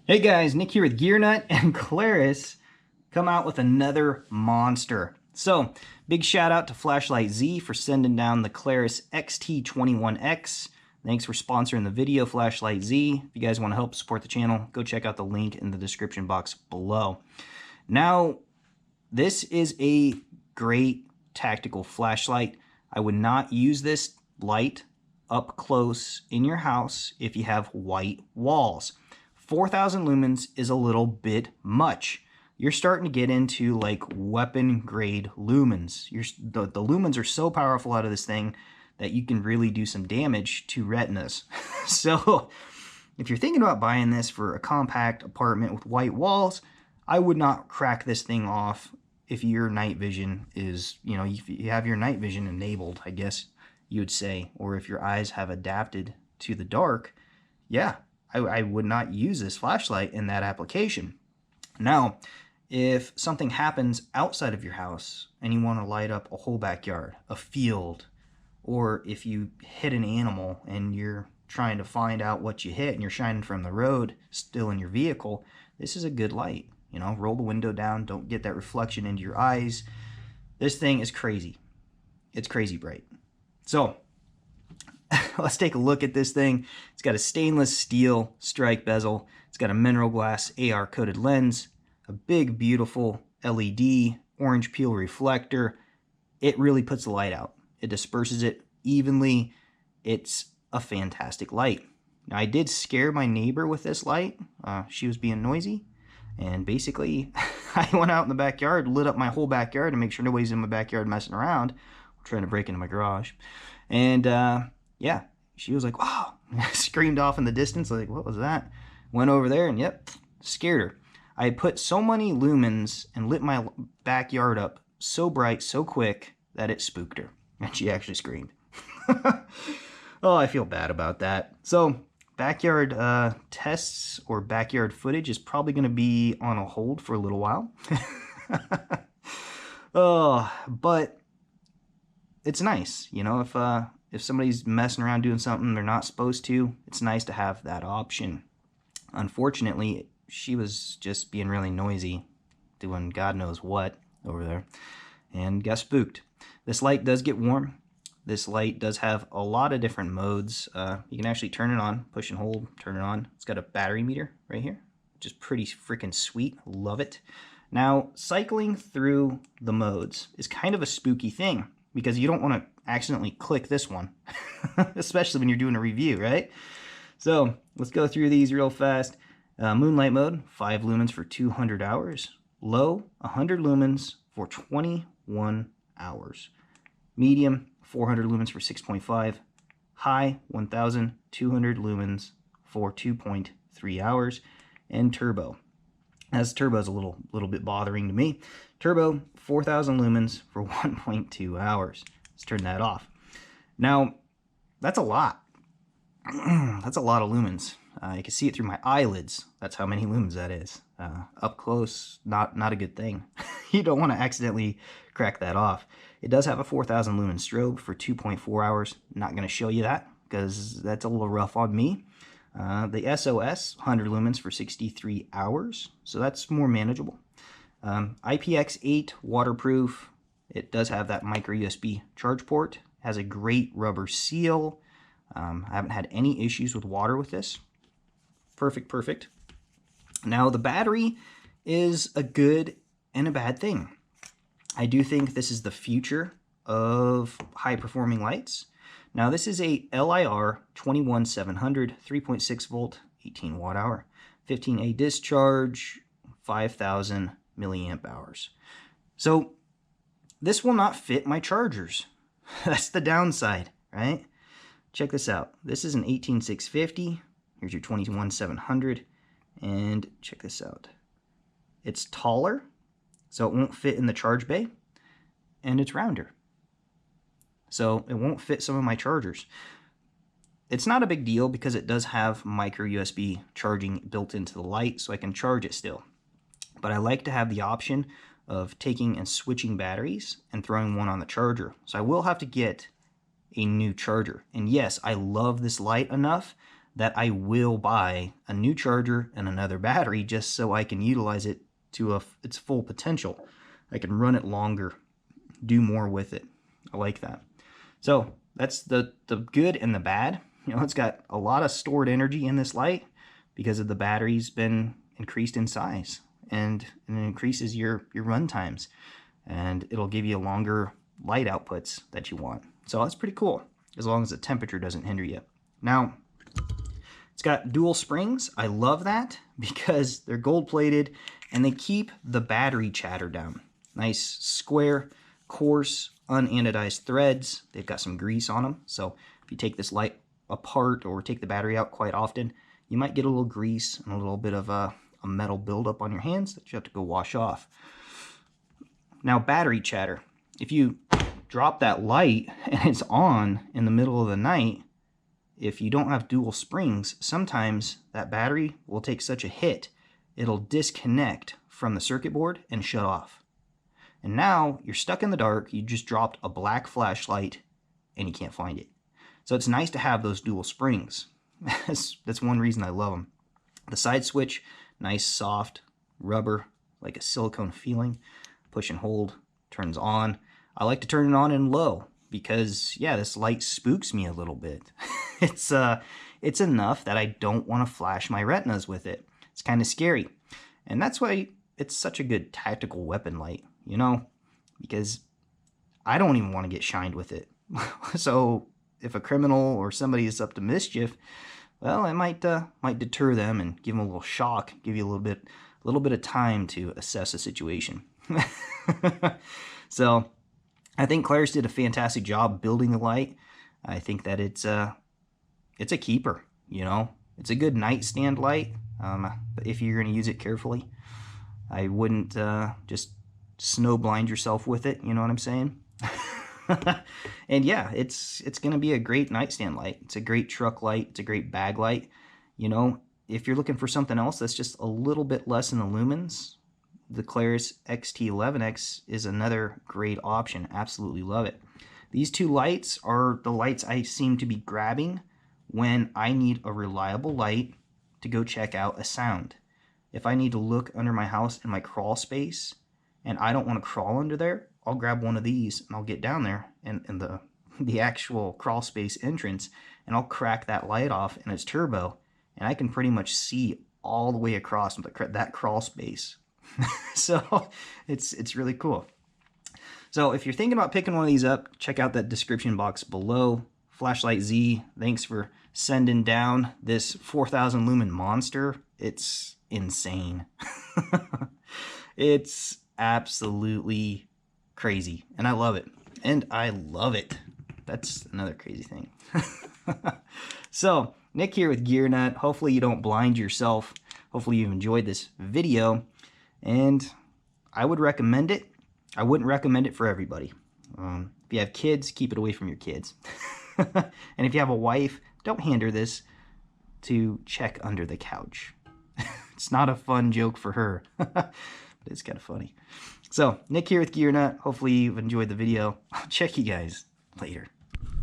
Hey guys, Nick here with GearNut, and Klarus come out with another monster. So, big shout out to FlashlightZ for sending down the Klarus XT21X. Thanks for sponsoring the video, FlashlightZ. If you guys want to help support the channel, go check out the link in the description box below. Now, this is a great tactical flashlight. I would not use this light up close in your house if you have white walls. 4,000 lumens is a little bit much. You're starting to get into like weapon grade lumens. The lumens are so powerful out of this thing that you can really do some damage to retinas. So if you're thinking about buying this for a compact apartment with white walls, I would not crack this thing off if your night vision is, if you have your night vision enabled, I guess you would say, or if your eyes have adapted to the dark. Yeah, I would not use this flashlight in that application. Now, if something happens outside of your house and you want to light up a whole backyard, a field, or if you hit an animal and you're trying to find out what you hit and you're shining from the road still in your vehicle, this is a good light. Roll the window down, don't get that reflection into your eyes. This thing is crazy. It's crazy bright. So, let's take a look at this thing. It's got a stainless steel strike bezel. It's got a mineral glass AR coated lens, a big beautiful LED orange peel reflector. It really puts the light out. It disperses it evenly. It's a fantastic light. Now, I did scare my neighbor with this light. She was being noisy, and basically I went out in the backyard, lit up my whole backyard to make sure nobody's in my backyard messing around, trying to break into my garage. And yeah, she was like, wow, screamed off in the distance, like, what was that? Went over there and yep, scared her. I put so many lumens and lit my backyard up so bright, so quick that it spooked her. And she actually screamed. Oh, I feel bad about that. So backyard tests or backyard footage is probably going to be on a hold for a little while. Oh, but it's nice, if somebody's messing around doing something they're not supposed to, it's nice to have that option. Unfortunately, she was just being really noisy, doing God knows what over there, and got spooked. This light does get warm. This light does have a lot of different modes. You can actually turn it on, push and hold, turn it on. It's got a battery meter right here, which is pretty freaking sweet. Love it. Now, cycling through the modes is kind of a spooky thing, because you don't want to accidentally click this one, especially when you're doing a review, right? So let's go through these real fast. Moonlight mode, 5 lumens for 200 hours. Low, 100 lumens for 21 hours. Medium, 400 lumens for 6.5. High, 1,200 lumens for 2.3 hours. And turbo. As turbo is a little bit bothering to me. Turbo, 4,000 lumens for 1.2 hours. Let's turn that off. Now, that's a lot. That's a lot of lumens. You can see it through my eyelids. That's how many lumens that is. Up close, not a good thing. You don't want to accidentally crack that off. It does have a 4,000 lumen strobe for 2.4 hours. Not going to show you that because that's a little rough on me. The SOS, 100 lumens for 63 hours, so that's more manageable. IPX8 waterproof. It does have that micro USB charge port. Has a great rubber seal. I haven't had any issues with water with this. Perfect. Now, the battery is a good and a bad thing. I do think this is the future of high-performing lights. Now, this is a LIR 21700, 3.6 volt, 18 watt hour, 15A discharge, 5,000 milliamp hours. So this will not fit my chargers. That's the downside, right? Check this out. This is an 18650. Here's your 21700. And check this out. It's taller, so it won't fit in the charge bay, and it's rounder, so it won't fit some of my chargers. It's not a big deal because it does have micro USB charging built into the light, so I can charge it still. But I like to have the option of taking and switching batteries and throwing one on the charger. So I will have to get a new charger. And yes, I love this light enough that I will buy a new charger and another battery just so I can utilize it to its full potential. I can run it longer, do more with it. I like that. So that's the good and the bad. You know, it's got a lot of stored energy in this light because of the battery's been increased in size, and it increases your run times, and it'll give you longer light outputs that you want. So that's pretty cool, as long as the temperature doesn't hinder you. Now, it's got dual springs. I love that because they're gold plated and they keep the battery chatter down. Nice square, coarse, unanodized threads. They've got some grease on them, so if you take this light apart or take the battery out quite often, you might get a little grease and a little bit of a metal buildup on your hands that you have to go wash off. Now, battery chatter. If you drop that light and it's on in the middle of the night, if you don't have dual springs, sometimes that battery will take such a hit, it'll disconnect from the circuit board and shut off. And now you're stuck in the dark, you just dropped a black flashlight and you can't find it. So it's nice to have those dual springs. That's one reason I love them. The side switch, nice soft rubber, like a silicone feeling. Push and hold, turns on. I like to turn it on in low because, yeah, this light spooks me a little bit. It's enough that I don't want to flash my retinas with it. It's kind of scary. And that's why it's such a good tactical weapon light, you know, because I don't even want to get shined with it. So if a criminal or somebody is up to mischief, well, it might deter them and give them a little shock, give you a little bit of time to assess the situation. So I think Klarus did a fantastic job building the light. I think that it's a keeper, you know. It's a good nightstand light, but if you're going to use it carefully. I wouldn't just snow blind yourself with it, you know what I'm saying? And yeah, it's going to be a great nightstand light. It's a great truck light. It's a great bag light. You know, if you're looking for something else that's just a little bit less in the lumens, the Klarus XT21X is another great option. Absolutely love it. These two lights are the lights I seem to be grabbing when I need a reliable light to go check out a sound. If I need to look under my house in my crawl space and I don't want to crawl under there, I'll grab one of these and I'll get down there in the actual crawl space entrance, and I'll crack that light off in its turbo, and I can pretty much see all the way across that crawl space. So it's really cool. So if you're thinking about picking one of these up, check out that description box below. FlashlightZ, thanks for sending down this 4,000 lumen monster. It's insane. It's absolutely crazy, and I love it. That's another crazy thing. So Nick here with Gear Nut. Hopefully you don't blind yourself. Hopefully you've enjoyed this video, and I would recommend it. I wouldn't recommend it for everybody. If you have kids, keep it away from your kids. And if you have a wife, don't hand her this to check under the couch. It's not a fun joke for her, but it's kind of funny. So Nick here with Gear Nut. Hopefully you've enjoyed the video. I'll check you guys later.